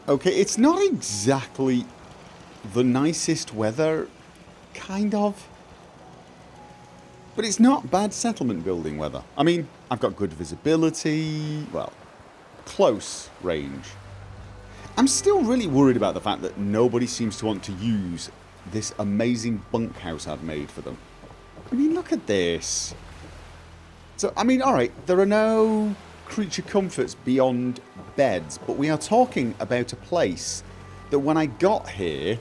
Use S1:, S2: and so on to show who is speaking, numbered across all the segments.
S1: Okay, it's not exactly the nicest weather, kind of. But it's not bad settlement building weather. I mean, I've got good visibility, well, close range. I'm still really worried about the fact that nobody seems to want to use this amazing bunkhouse I've made for them. I mean, look at this. So, I mean, alright, there are no creature comforts beyond beds, but we are talking about a place that when I got here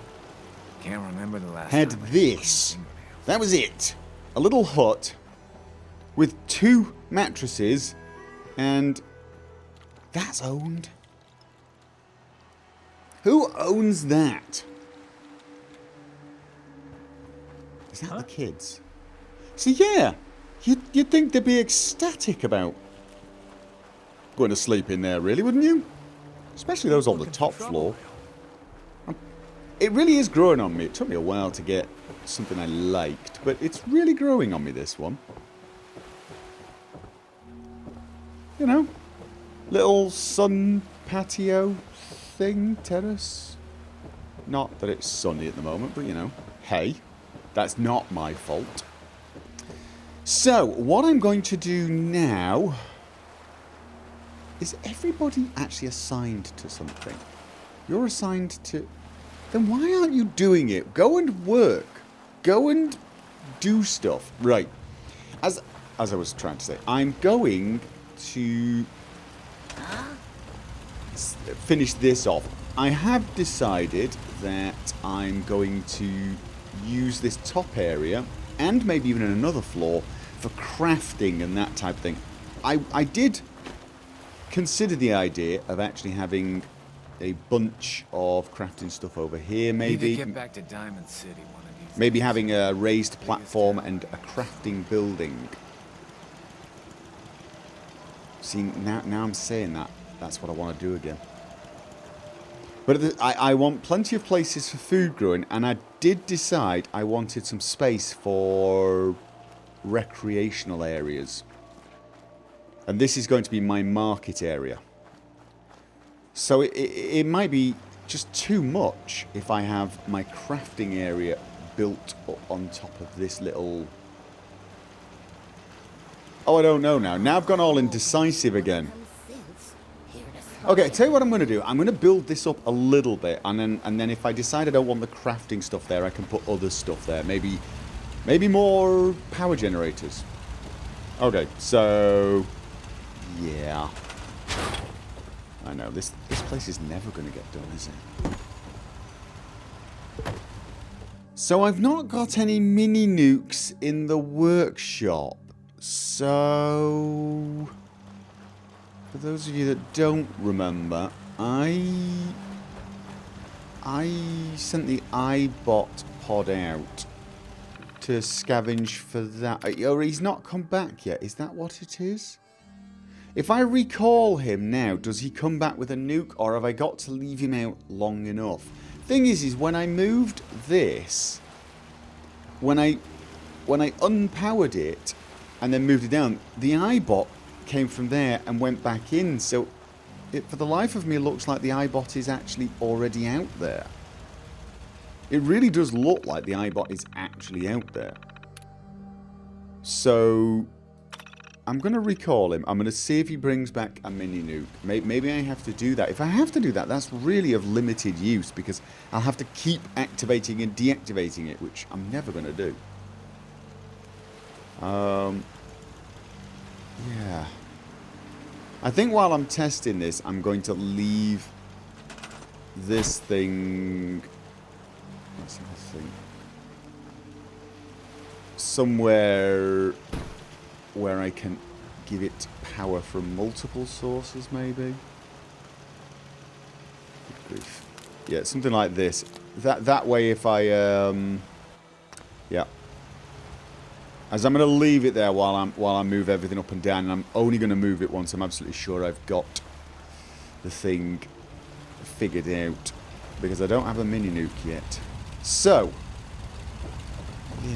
S2: Can't remember the last
S1: had
S2: time I
S1: this. That was it. A little hut with 2 mattresses, and that's owned. Who owns that? Is that the kids? So yeah, you'd think they'd be ecstatic about going to sleep in there, really, wouldn't you? Especially those on the top floor. It really is growing on me. It took me a while to get something I liked, but it's really growing on me, this one. You know, little sun patio thing, terrace. Not that it's sunny at the moment, but you know, hey, that's not my fault. So, what I'm going to do now... Is everybody actually assigned to something? You're assigned to... Then why aren't you doing it? Go and work. Go and do stuff. Right. As I was trying to say, I'm going to finish this off. I have decided that I'm going to use this top area, and maybe even another floor, for crafting and that type of thing. I did consider the idea of actually having a bunch of crafting stuff over here, maybe.
S2: Need to get back to Diamond City one of these
S1: Maybe
S2: days.
S1: having a raised platform and a crafting building. See, now I'm saying that. That's what I want to do again. But I want plenty of places for food growing, and I did decide I wanted some space for recreational areas. And this is going to be my market area. So it might be just too much if I have my crafting area built up on top of this little... Oh, I don't know now. Now I've gone all indecisive again. Okay, tell you what I'm going to do. I'm going to build this up a little bit, and then if I decide I don't want the crafting stuff there, I can put other stuff there. Maybe more power generators. Okay, so... Yeah. I know, this place is never going to get done, is it? So I've not got any mini nukes in the workshop. So... For those of you that don't remember, I sent the iBot pod out to scavenge for that. Oh, he's not come back yet. Is that what it is? If I recall him now, does he come back with a nuke, or have I got to leave him out long enough? Thing is when I moved this, when I unpowered it and then moved it down, the iBot came from there and went back in. So, for the life of me, it looks like the iBot is actually already out there. It really does look like the iBot is actually out there. So... I'm going to recall him. I'm going to see if he brings back a mini nuke. Maybe I have to do that. If I have to do that, that's really of limited use, because I'll have to keep activating and deactivating it, which I'm never going to do. Yeah. I think while I'm testing this, I'm going to leave this thing... Let's have a think. Somewhere... where I can give it power from multiple sources, maybe. Good grief. Yeah, something like this. That way, if I yeah. As I'm going to leave it there while I move everything up and down, and I'm only going to move it once I'm absolutely sure I've got the thing figured out, because I don't have a mini nuke yet. So,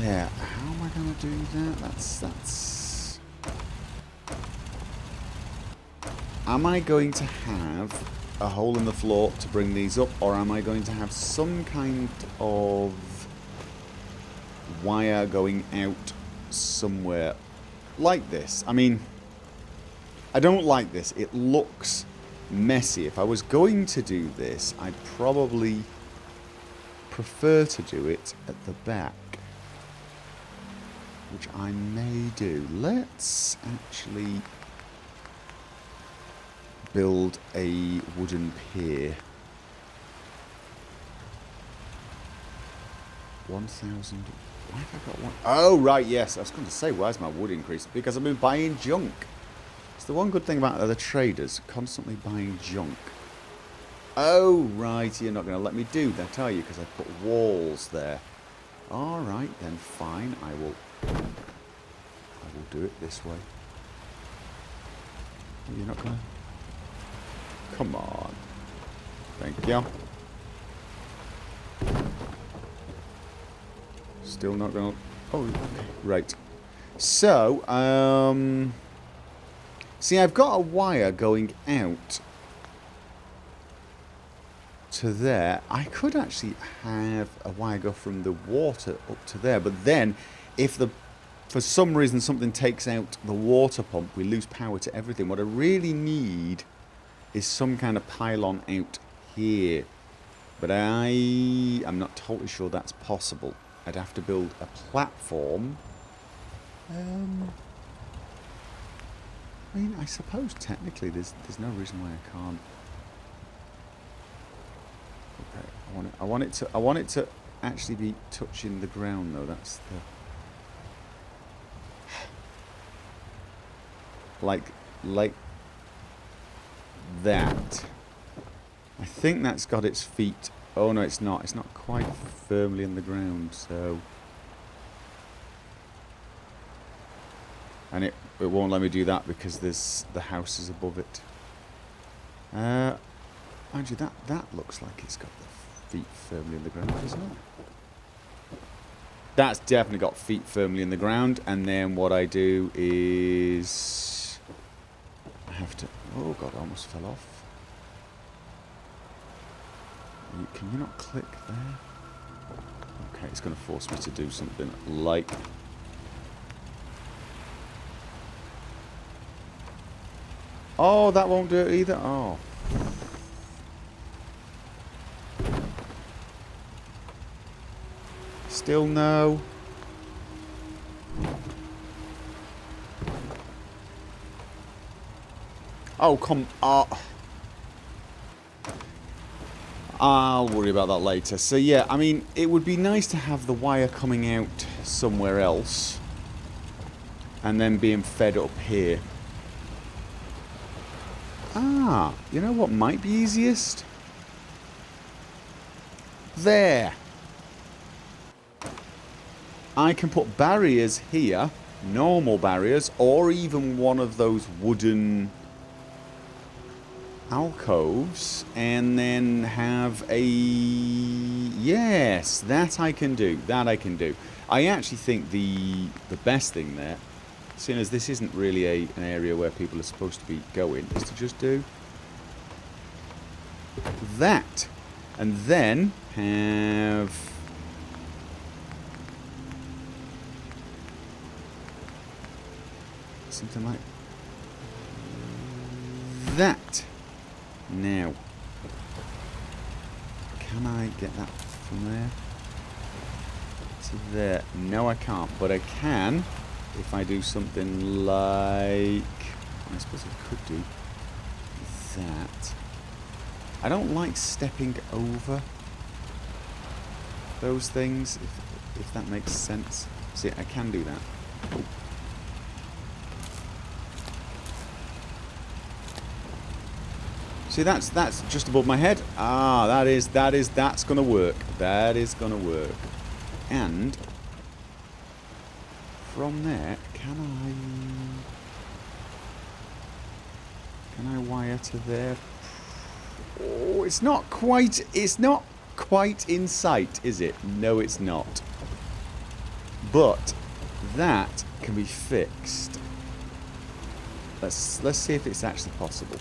S1: yeah, how am I going to do that? That's. Am I going to have a hole in the floor to bring these up, or am I going to have some kind of wire going out somewhere like this? I mean, I don't like this. It looks messy. If I was going to do this, I'd probably prefer to do it at the back, which I may do. Let's actually build a wooden pier. 1,000. Why have I got one? Oh, right, yes. I was going to say, why is my wood increasing? Because I've been buying junk. It's the one good thing about the traders, constantly buying junk. Oh, right, you're not going to let me do that, are you? Because I put walls there. All right, then, fine. I will do it this way. You're not going to... Come on. Thank you. Still not going to... Oh, okay. Right. So, see, I've got a wire going out to there. I could actually have a wire go from the water up to there, but then if for some reason something takes out the water pump, we lose power to everything. What I really need is some kind of pylon out here, but I'm not totally sure that's possible. I'd have to build a platform. I mean, I suppose technically there's no reason why I can't. Okay, I want it to actually be touching the ground though. That's the like that. I think that's got its feet. Oh no, it's not. It's not quite firmly in the ground, so. And it won't let me do that because there's the house is above it. Mind you, that looks like it's got the feet firmly in the ground, doesn't it? That's definitely got feet firmly in the ground. And then what I do is I have to. Oh god, I almost fell off. Can you not click there? Okay, it's going to force me to do something like. Oh, that won't do it either. Oh. Still no. Oh, come on. I'll worry about that later. So yeah, I mean, it would be nice to have the wire coming out somewhere else and then being fed up here. Ah, you know what might be easiest? There. I can put barriers here, normal barriers, or even one of those wooden alcoves, and then have a... Yes, that I can do. That I can do. I actually think the best thing there, seeing as this isn't really an area where people are supposed to be going, is to just do that. And then have... something like that. Now, can I get that from there to there? No, I can't, but I can if I do something like, I suppose I could do that. I don't like stepping over those things, if that makes sense. See, I can do that. Oh. See, that's just above my head. Ah, that's gonna work. That is gonna work. And from there, can I wire to there? Oh, it's not quite in sight, is it? No, it's not. But that can be fixed. Let's see if it's actually possible.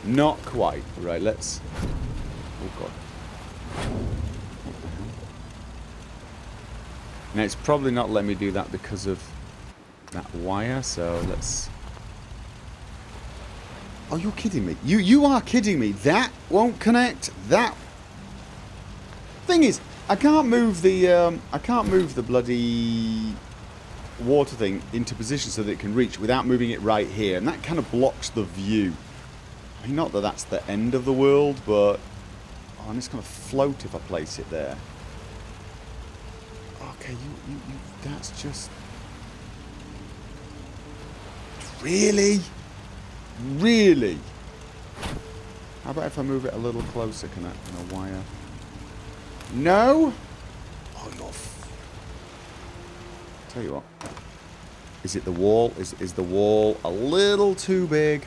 S1: Not quite. Right, let's... Oh, God. Now, it's probably not letting me do that because of that wire, so let's... Oh, you're kidding me. You are kidding me. That won't connect. That... Thing is, I can't move the bloody water thing into position so that it can reach without moving it right here, and that kind of blocks the view. I mean, not that that's the end of the world, but oh, and it's going to float if I place it there. Okay, you that's just really. How about if I move it a little closer? Can I wire? No. Oh, you're. Tell you what. Is it the wall? Is the wall a little too big?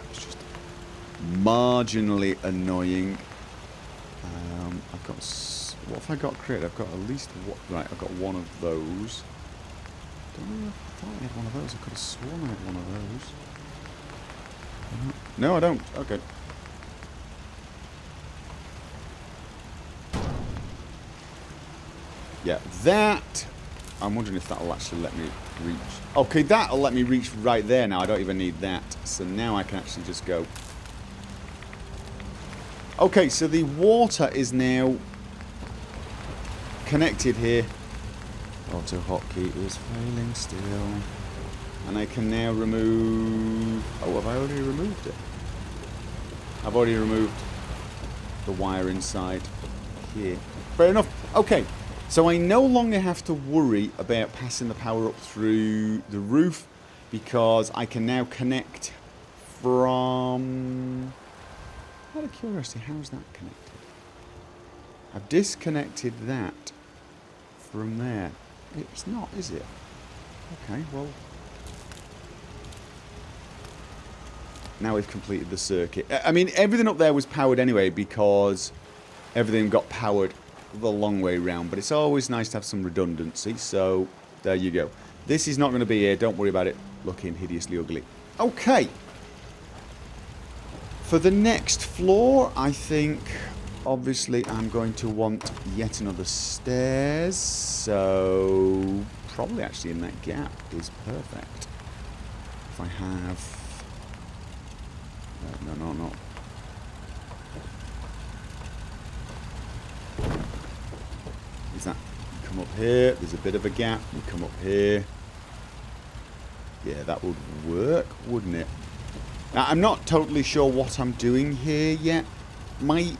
S1: It's just marginally annoying. I've got. What have I got created? I've got at least right. I've got one of those. Don't know if I thought I had one of those. I could have sworn I had one of those. No, I don't. Okay. Yeah, that... I'm wondering if that'll actually let me reach... Okay, that'll let me reach right there now. I don't even need that. So now I can actually just go... Okay, so the water is now connected here. Auto hotkey is failing still. And I can now remove... Oh, have I already removed it? I've already removed the wire inside here. Fair enough. Okay. So I no longer have to worry about passing the power up through the roof because I can now connect from... Out of curiosity, how is that connected? I've disconnected that from there. It's not, is it? Okay, well... Now we've completed the circuit. I mean, everything up there was powered anyway because everything got powered the long way round, but it's always nice to have some redundancy, so there you go. This is not going to be here, don't worry about it looking hideously ugly. Okay. For the next floor, I think, obviously, I'm going to want yet another stairs, so probably actually in that gap is perfect. If I have... No. Is that, you come up here, there's a bit of a gap, you come up here. Yeah, that would work, wouldn't it? Now, I'm not totally sure what I'm doing here yet. My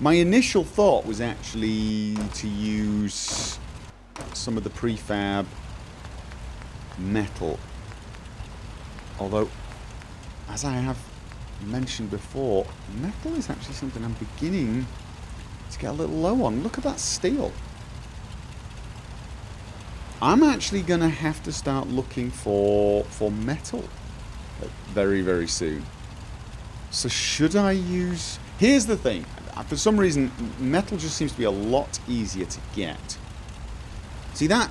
S1: initial thought was actually to use some of the prefab metal. Although, as I have mentioned before, metal is actually something I'm beginning to get a little low on. Look at that steel. I'm actually going to have to start looking for metal very, very soon. So should I use... Here's the thing. For some reason, metal just seems to be a lot easier to get. See that?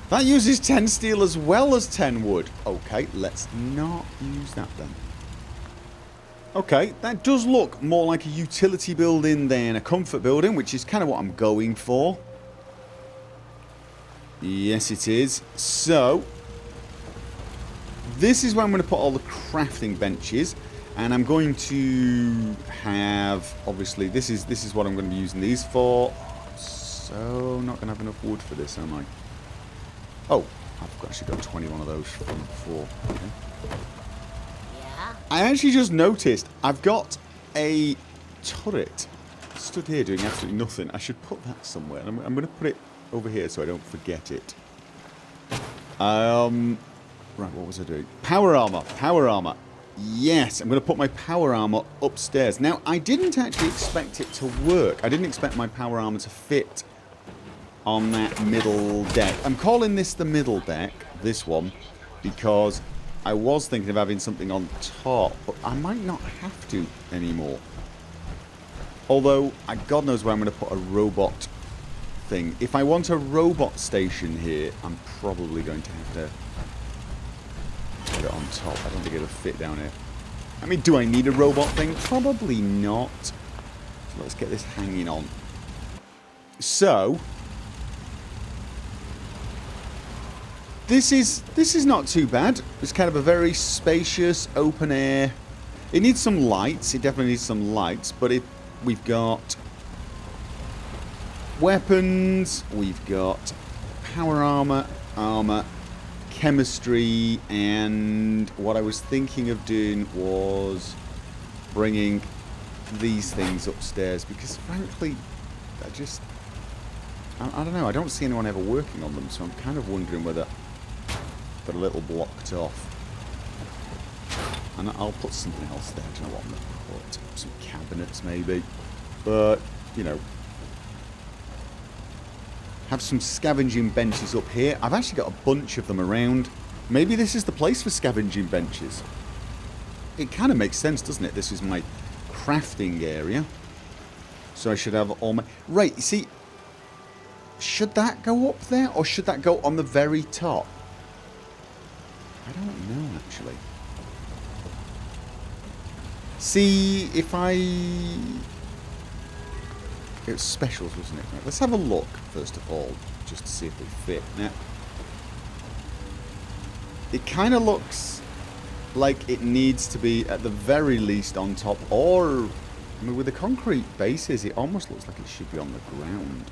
S1: That uses 10 steel as well as 10 wood. Okay, let's not use that then. Okay, that does look more like a utility building than a comfort building, which is kind of what I'm going for. Yes, it is. So, this is where I'm going to put all the crafting benches. And I'm going to have, obviously, this is what I'm going to be using these for. So, not going to have enough wood for this, am I? Oh, I've actually got 21 of those from before. Okay.
S3: Yeah?
S1: I actually just noticed I've got a turret stood here doing absolutely nothing. I should put that somewhere. I'm going to put it over here so I don't forget it. Right, what was I doing? Power armor. Power armor. Yes, I'm going to put my power armor upstairs. Now, I didn't actually expect it to work. I didn't expect my power armor to fit on that middle deck. I'm calling this the middle deck, this one, because I was thinking of having something on top, but I might not have to anymore. Although, God knows where I'm going to put a robot thing. If I want a robot station here, I'm probably going to have to Get it on top. I don't think it'll fit down here. I mean, do I need a robot thing? Probably not. So let's get this hanging on. So this is not too bad. It's kind of a very spacious open air. It needs some lights. It definitely needs some lights, but we've got weapons, we've got power armor, chemistry, and what I was thinking of doing was bringing these things upstairs because frankly I don't know, I don't see anyone ever working on them, so I'm kind of wondering whether they're a little blocked off. And I'll put something else there. Do you know what I'm going to put? Some cabinets maybe, but you know, have some scavenging benches up here. I've actually got a bunch of them around. Maybe this is the place for scavenging benches. It kind of makes sense, doesn't it? This is my crafting area. So I should have all my... Right, you see, should that go up there or should that go on the very top? I don't know, actually. See, if I... It was specials, wasn't it? Right, let's have a look, first of all, just to see if they fit. Now, it kind of looks like it needs to be, at the very least, on top, or... I mean, with the concrete bases, it almost looks like it should be on the ground.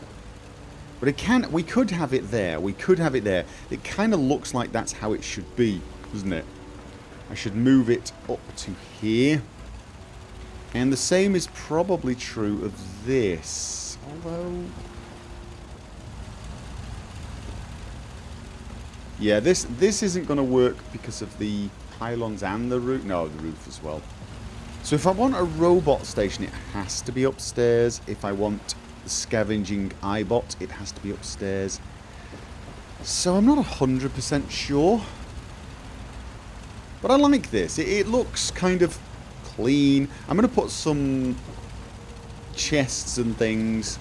S1: But it can... We could have it there. We could have it there. It kind of looks like that's how it should be, doesn't it? I should move it up to here. And the same is probably true of this. Although... Yeah, this isn't going to work because of the pylons and the roof. No, the roof as well. So if I want a robot station, it has to be upstairs. If I want the scavenging iBot, it has to be upstairs. So I'm not 100% sure. But I like this. It looks kind of clean. I'm going to put some chests and things.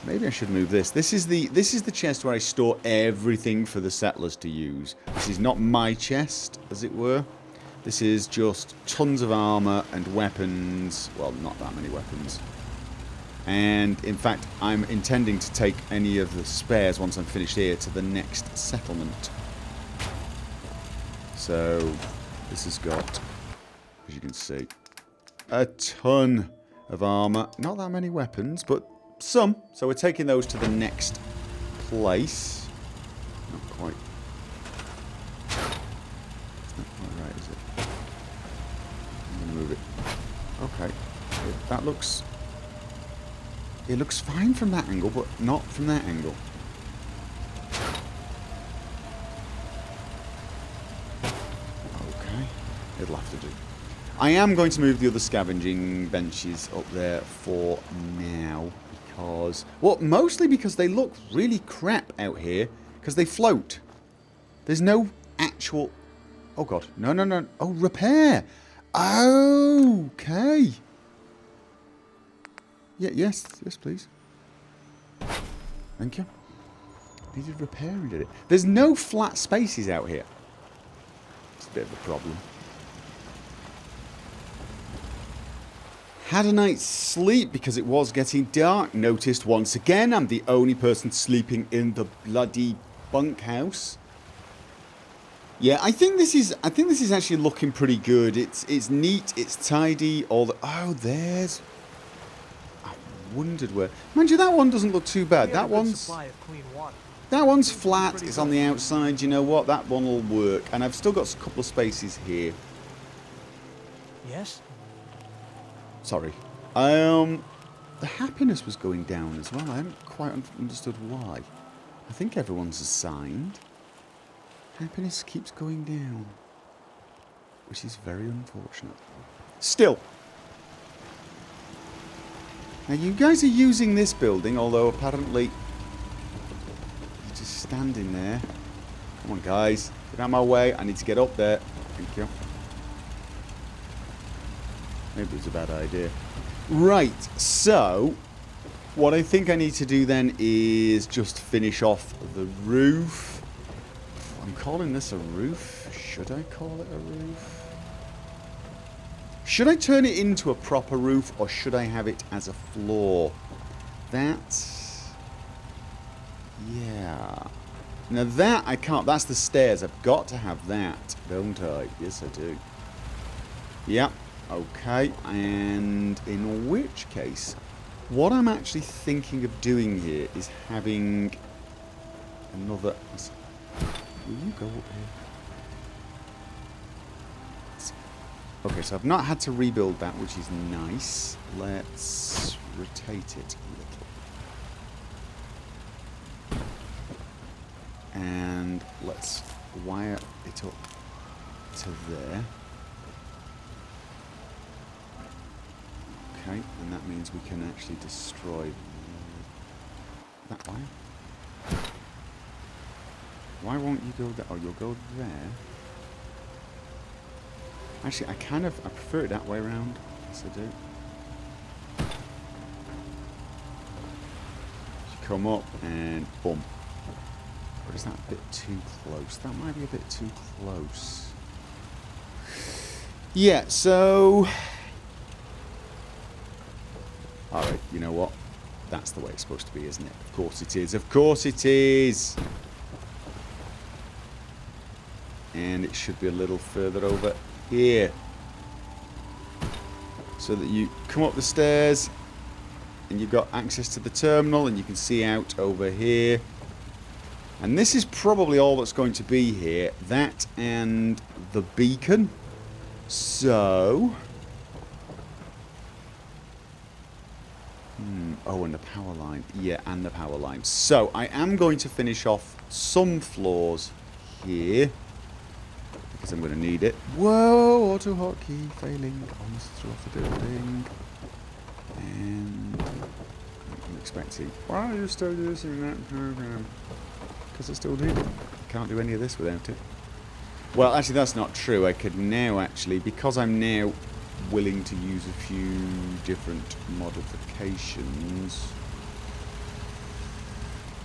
S1: Maybe I should move this. This is the chest where I store everything for the settlers to use. This is not my chest, as it were. This is just tons of armor and weapons. Well, not that many weapons. And in fact, I'm intending to take any of the spares once I'm finished here to the next settlement. So this has got, as you can see, a ton of armor. Not that many weapons, but some. So we're taking those to the next place. Not quite. It's not quite right, is it? I'm going to move it. Okay. That looks... It looks fine from that angle, but not from that angle. Okay. It'll have to do. I am going to move the other scavenging benches up there for now. Because... Well, mostly because they look really crap out here. Because they float. There's no actual... Oh, God. No, no, no. Oh, repair. Okay. Yeah, yes, please. Thank you. Needed repairing, did it? There's no flat spaces out here. It's a bit of a problem. Had a night's sleep because it was getting dark. Noticed once again I'm the only person sleeping in the bloody bunkhouse. Yeah, I think this is actually looking pretty good. It's neat, it's tidy. All the there's. Wondered where. Mind you, that one doesn't look too bad. That one's flat. It's on the outside. You know what? That one will work. And I've still got a couple of spaces here.
S4: Yes.
S1: Sorry. The happiness was going down as well. I haven't quite understood why. I think everyone's assigned. Happiness keeps going down, which is very unfortunate. Still. Now, you guys are using this building, although apparently you're just standing there. Come on, guys. Get out of my way. I need to get up there. Thank you. Maybe it's a bad idea. Right, so what I think I need to do then is just finish off the roof. I I'm calling this a roof. Should I call it a roof? Should I turn it into a proper roof, or should I have it as a floor? That's... yeah. Now that I can't. That's the stairs. I've got to have that, don't I? Yes, I do. Yep. Okay. And in which case, what I'm actually thinking of doing here is having another... will you go up here? Okay, so I've not had to rebuild that, which is nice. Let's rotate it a little. And let's wire it up to there. Okay, and that means we can actually destroy that wire. Why won't you go there? Oh, you'll go there. Actually, I prefer it that way around. Yes, I do. You come up and boom. Or is that a bit too close? That might be a bit too close. Yeah, so... alright, you know what? That's the way it's supposed to be, isn't it? Of course it is. Of course it is! And it should be a little further over here. So that you come up the stairs and you've got access to the terminal and you can see out over here. And this is probably all that's going to be here. That and the beacon. So... oh, and the power line. Yeah, and the power line. So, I am going to finish off some floors here. Because I'm going to need it. Whoa, auto hotkey failing. Almost through off the building. And I'm expecting. Why are you still using that program? Because I still do. Can't do any of this without it. Well, actually, that's not true. I could now actually, because I'm now willing to use a few different modifications,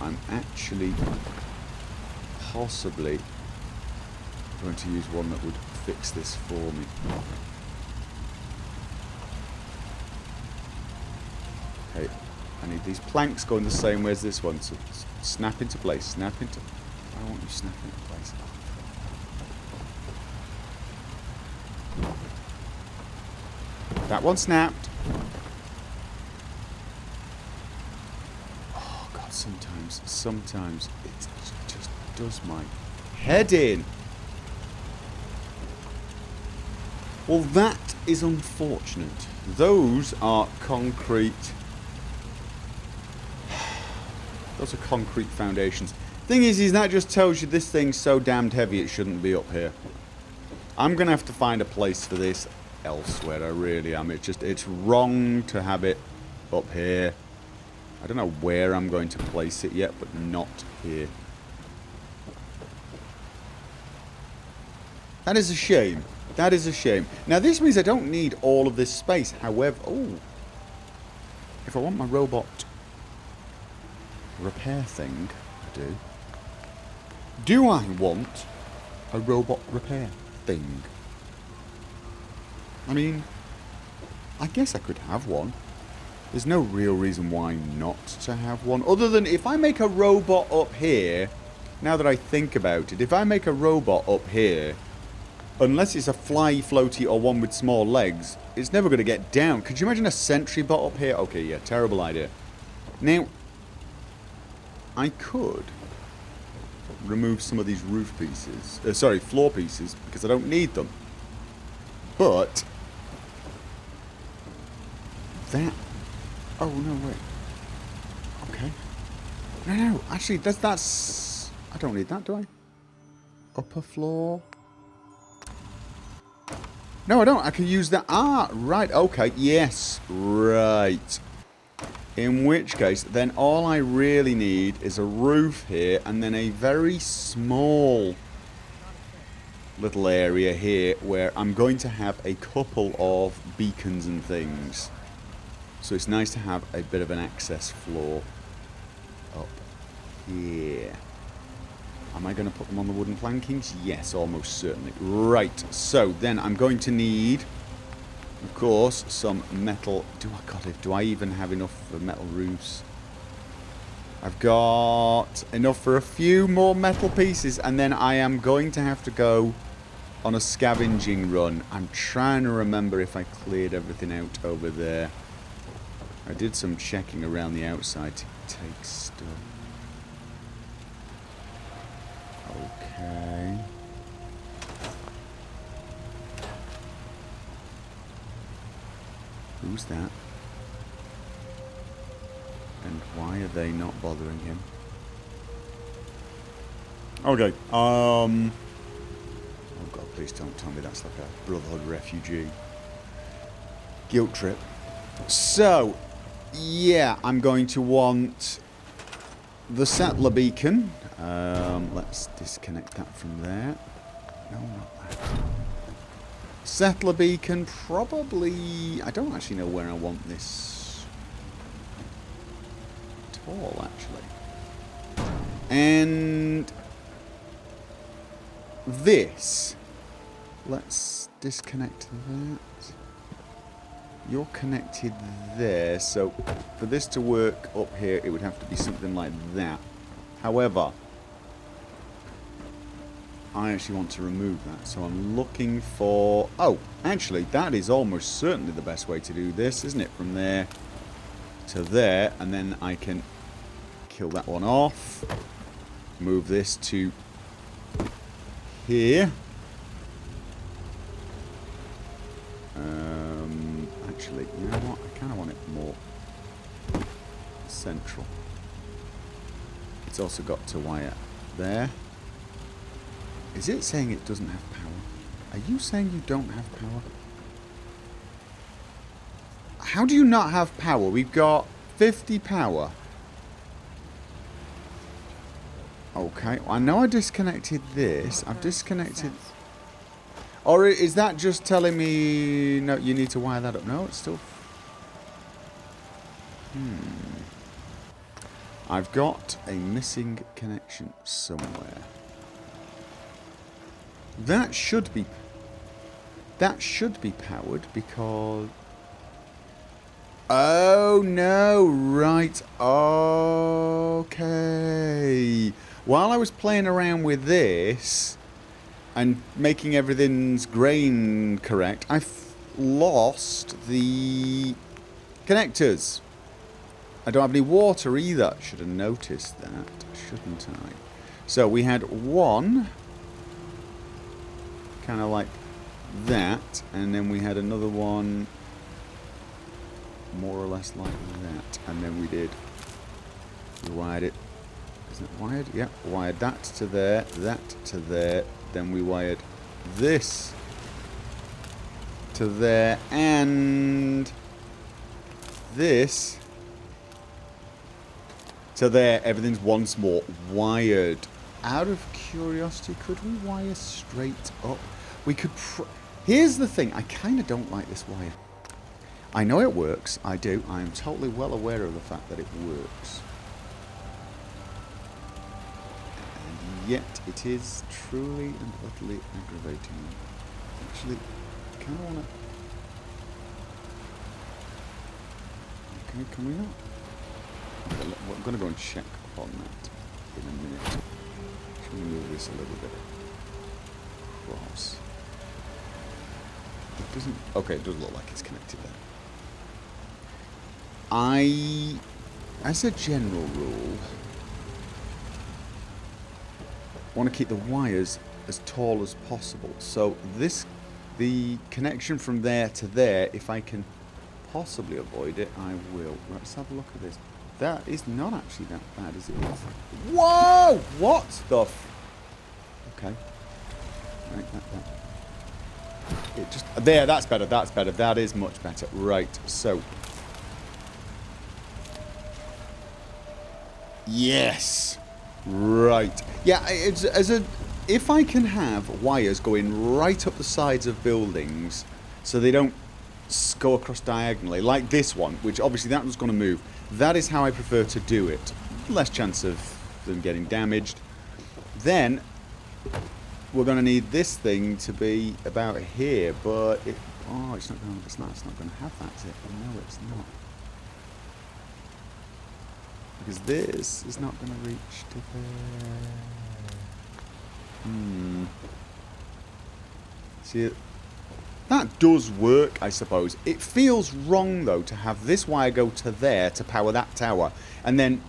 S1: I'm actually possibly going to use one that would fix this for me. Okay, I need these planks going the same way as this one, so snap into place, snap into... I want you snapping into place. That one snapped. Oh god, sometimes it just does my head in. Well, that is unfortunate. Those are concrete. Those are concrete foundations. Thing is that just tells you this thing's so damned heavy it shouldn't be up here. I'm gonna have to find a place for this elsewhere. I really am. It's wrong to have it up here. I don't know where I'm going to place it yet, but not here. That is a shame. That is a shame. Now, this means I don't need all of this space. However... oh. If I want my robot repair thing, I do. Do I want a robot repair thing? I mean, I guess I could have one. There's no real reason why not to have one. Other than if I make a robot up here, now that I think about it, if I make a robot up here... unless it's a fly floaty or one with small legs, it's never going to get down. Could you imagine a sentry bot up here? Okay, yeah, terrible idea. Now, I could remove some of these roof pieces. Sorry, floor pieces, because I don't need them. But that... oh, no, wait. Okay. No, actually, that's... I don't need that, do I? Upper floor... no, I don't. I can use that. Ah, right. Okay. Yes. Right. In which case, then all I really need is a roof here and then a very small little area here where I'm going to have a couple of beacons and things. So it's nice to have a bit of an access floor up here. Am I going to put them on the wooden plankings? Yes, almost certainly. Right, so then I'm going to need, of course, some metal. Do I even have enough for metal roofs? I've got enough for a few more metal pieces, and then I am going to have to go on a scavenging run. I'm trying to remember if I cleared everything out over there. I did some checking around the outside to take stuff. Okay. Who's that? And why are they not bothering him? Okay. Oh god, please don't tell me that's like a Brotherhood refugee. Guilt trip. So, yeah, I'm going to want the settler beacon. Let's disconnect that from there. No, not that. Settler beacon, probably... I don't actually know where I want this at all, actually. And this. Let's disconnect that. You're connected there, so for this to work up here, it would have to be something like that. However, I actually want to remove that, so I'm looking for... Oh, actually, that is almost certainly the best way to do this, isn't it? From there to there, and then I can kill that one off. Move this to here. Actually, you know what? I kind of want it more central. It's also got to wire there. Is it saying it doesn't have power? Are you saying you don't have power? How do you not have power? We've got 50 power. Okay, I know I disconnected this. I've disconnected... Or is that just telling me... No, you need to wire that up. No, it's still... I've got a missing connection somewhere. That should be powered because... Oh, no, right. Okay. While I was playing around with this and making everything's grain correct, I lost the connectors. I don't have any water either. Should have noticed that, shouldn't I? So we had one... kind of like that, and then we had another one more or less like that, and then we wired it. Isn't it wired? Yeah, wired that to there, then we wired this to there, and this to there. Everything's once more wired. Out of curiosity, could we wire straight up? We could... Here's the thing. I kind of don't like this wire. I know it works. I do. I am totally well aware of the fact that it works. And yet, it is truly and utterly aggravating. Actually, I kind of want to... Okay, can we not? I'm going to go and check on that in a minute. Move this a little bit across. It doesn't... Okay, it does look like it's connected there. As a general rule, want to keep the wires as tall as possible. So the connection from there to there, if I can possibly avoid it, I will. Let's have a look at this. That is not actually that bad, is it? Whoa! What the okay. Right, that. It just... There, that's better, that's better. That is much better. Right, so... Yes! Right. Yeah, it's as a... If I can have wires going right up the sides of buildings so they don't go across diagonally, like this one, which obviously that was going to move, that is how I prefer to do it. Less chance of them getting damaged. then we're going to need this thing to be about here, but it... Oh, it's not going to have that, is it? No, it's not. Because this is not going to reach to there. See, that does work, I suppose. It feels wrong, though, to have this wire go to there to power that tower, and then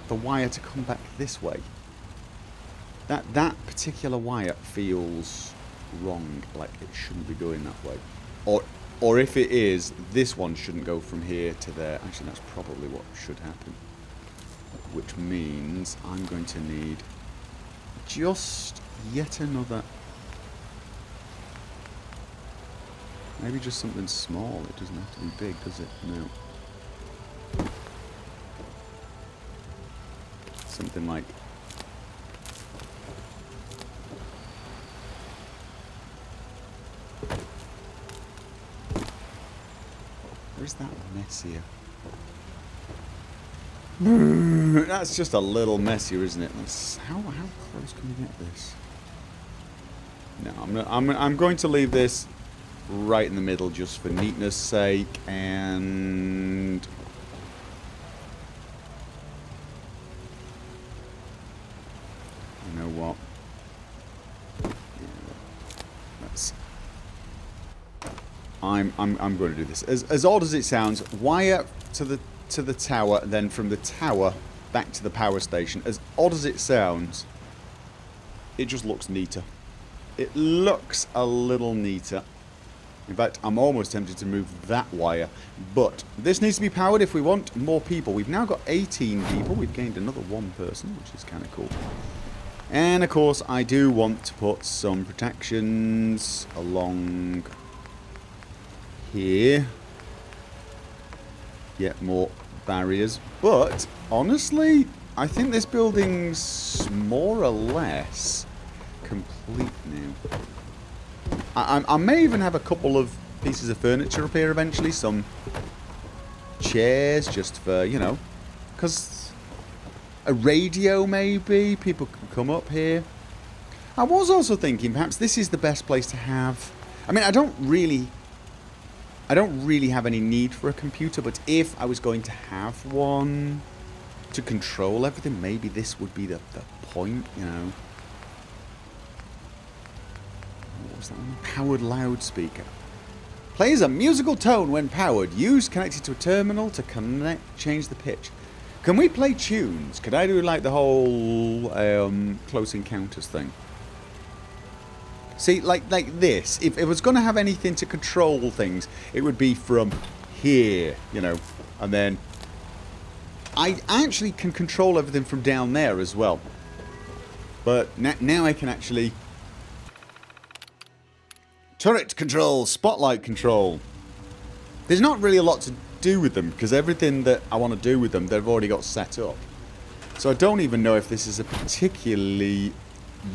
S1: the wire to come back this way. That particular wire feels wrong, like it shouldn't be going that way. Or if it is, this one shouldn't go from here to there. Actually, that's probably what should happen. Which means I'm going to need just yet another... Maybe just something small. It doesn't have to be big, does it? No. Something like... Where's that messier? That's just a little messier, isn't it? How close can we get this? No, I'm going to leave this right in the middle just for neatness sake, and you know what? Yeah, that's... I'm going to do this. As odd as it sounds, wire to the tower, then from the tower back to the power station. As odd as it sounds, it just looks neater. It looks a little neater. In fact, I'm almost tempted to move that wire. But this needs to be powered if we want more people. We've now got 18 people. We've gained another one person, which is kind of cool. And, of course, I do want to put some protections along here. Yet more barriers. But, honestly, I think this building's more or less complete now. I may even have a couple of pieces of furniture up here eventually. Some chairs just for, you know, because a radio maybe. People can come up here. I was also thinking perhaps this is the best place to have... I mean, I don't really have any need for a computer, but if I was going to have one to control everything, maybe this would be the point, you know. What was that one? Powered loudspeaker. Plays a musical tone when powered. Use connected to a terminal to change the pitch. Can we play tunes? Could I do like the whole Close Encounters thing? See, like this. If it was going to have anything to control things, it would be from here, you know. And then I actually can control everything from down there as well. But now I can actually... Turret control, spotlight control. There's not really a lot to do with them, because everything that I want to do with them, they've already got set up. So I don't even know if this is a particularly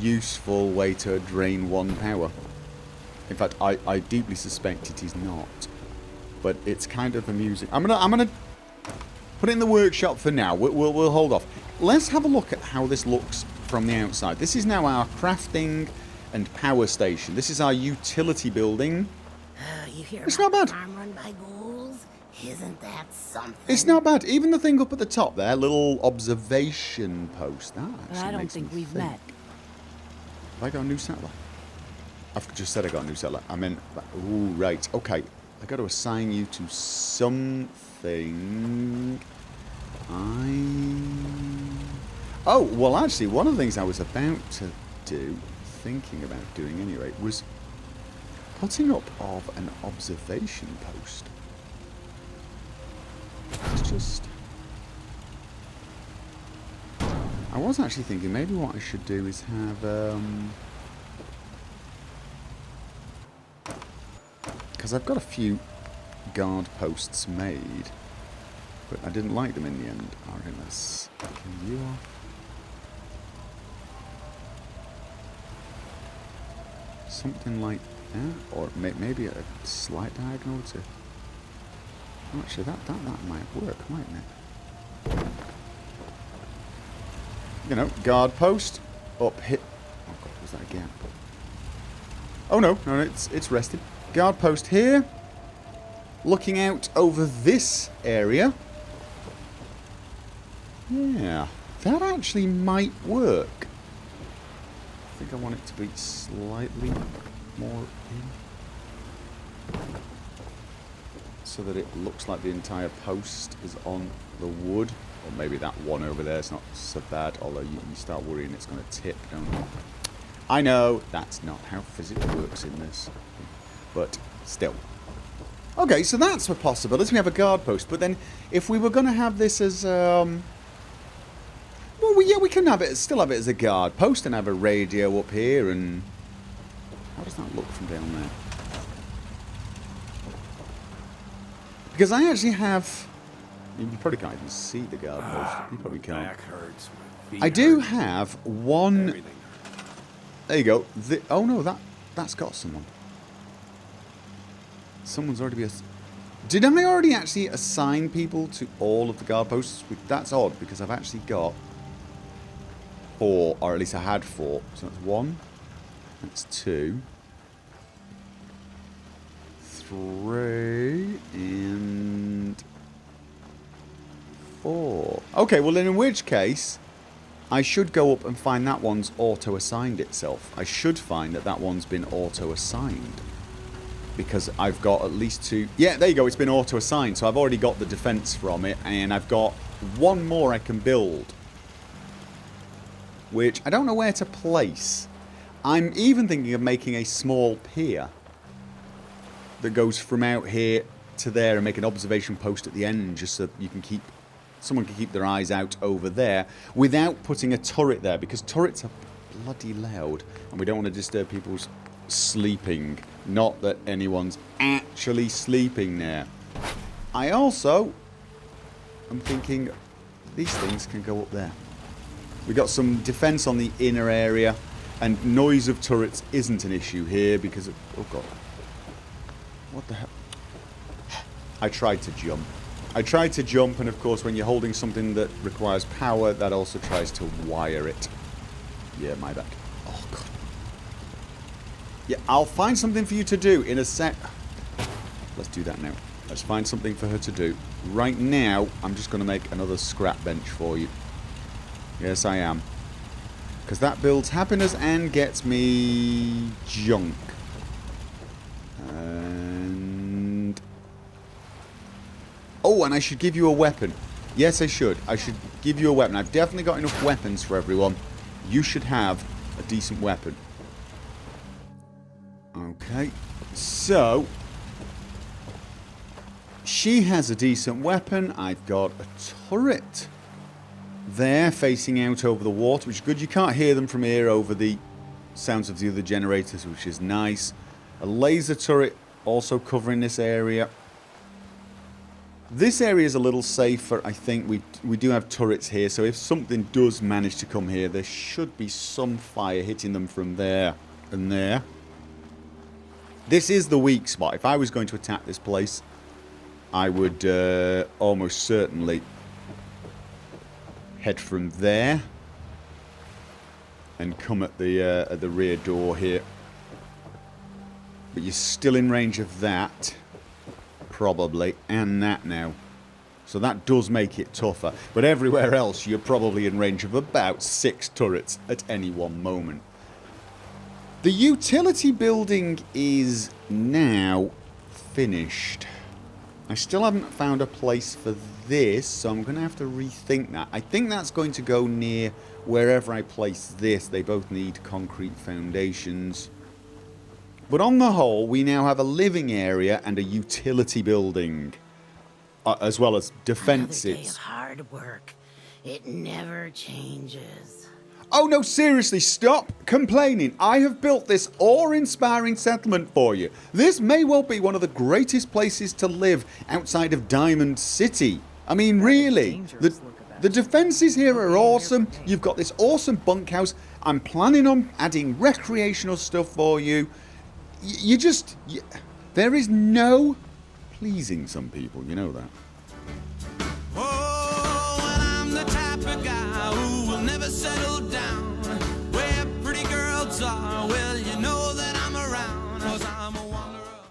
S1: useful way to drain one power. In fact, I deeply suspect it is not. But it's kind of amusing. I'm gonna put it in the workshop for now. We'll hold off. Let's have a look at how this looks from the outside. This is now our crafting and power station. This is our utility building.
S3: You hear
S1: It's not bad.
S3: Farm run by ghouls? Isn't that something?
S1: It's not bad. Even the thing up at the top there, little observation post. That actually
S4: I don't
S1: makes
S4: think
S1: me
S4: we've
S1: think.
S4: met.
S1: Have I got a new settler? I've just said I got a new settler. I mean, ooh, right. Okay. I got to assign you to something. Oh, well, actually, one of the things I was about to do, thinking about doing anyway, was putting up of an observation post. It's just... I was actually thinking maybe what I should do is have, because I've got a few guard posts made, but I didn't like them in the end. Alright, let's kill you off. Something like that, or maybe a slight diagonal to... Actually, that might work, mightn't it? You know, guard post. up here. Oh god, was that a gap? Oh no, no, it's rested. Guard post here. Looking out over this area. Yeah, that actually might work. I think I want it to be slightly more in. So that it looks like the entire post is on the wood. Or maybe that one over there is not so bad, although you start worrying it's going to tip, don't you? I know that's not how physics works in this. But still. Okay, so that's a possibility. We have a guard post. But then if we were going to have this as... well, yeah, we can have it, still have it as a guard post and have a radio up here. And how does that look from down there? Because I actually have... You probably can't even see the guard post. You probably can't.
S2: Back hurts.
S1: I do have one... There you go. Oh no, that's got someone. Someone's already been... Did I already actually assign people to all of the guard posts? That's odd, because I've actually got 4, or at least I had 4. So that's 1. That's 2. 3. And... 4. Okay, well then in which case, I should go up and find that one's auto-assigned itself. I should find that one's been auto-assigned. Because I've got at least 2... Yeah, there you go, it's been auto-assigned. So I've already got the defense from it. And I've got 1 more I can build. Which I don't know where to place. I'm even thinking of making a small pier. That goes from out here to there and make an observation post at the end. Just so you can keep... Someone can keep their eyes out over there. Without putting a turret there. Because turrets are bloody loud. And we don't want to disturb people's... sleeping. Not that anyone's actually sleeping there. I also am thinking these things can go up there. We got some defense on the inner area, and noise of turrets isn't an issue here because of, oh god, what the hell? I tried to jump, and of course when you're holding something that requires power, that also tries to wire it. Yeah, my bad. Oh god. Yeah, I'll find something for you to do in a sec. Let's do that now. Let's find something for her to do. Right now, I'm just going to make another scrap bench for you. Yes, I am. Because that builds happiness and gets me junk. And... Oh, and I should give you a weapon. Yes, I should. I should give you a weapon. I've definitely got enough weapons for everyone. You should have a decent weapon. Okay, so she has a decent weapon. I've got a turret there facing out over the water, which is good. You can't hear them from here over the sounds of the other generators, which is nice. A laser turret also covering this area. This area is a little safer, I think. We do have turrets here, so if something does manage to come here, there should be some fire hitting them from there and there. This is the weak spot. If I was going to attack this place, I would almost certainly head from there and come at the rear door here. But you're still in range of that, probably, and that now. So that does make it tougher. But everywhere else, you're probably in range of about 6 turrets at any one moment. The utility building is now finished. I still haven't found a place for this, so I'm going to have to rethink that. I think that's going to go near wherever I place this. They both need concrete foundations. But on the whole, we now have a living area and a utility building. As well as defences.
S3: Another day of hard work. It never changes.
S1: Oh no, seriously, stop complaining. I have built this awe-inspiring settlement for you. This may well be one of the greatest places to live outside of Diamond City. I mean, really, the defences here are awesome. You've got this awesome bunkhouse. I'm planning on adding recreational stuff for you. There is no pleasing some people, you know that.
S4: Oh, and I'm the type of guy who will never settle down. Way well, you know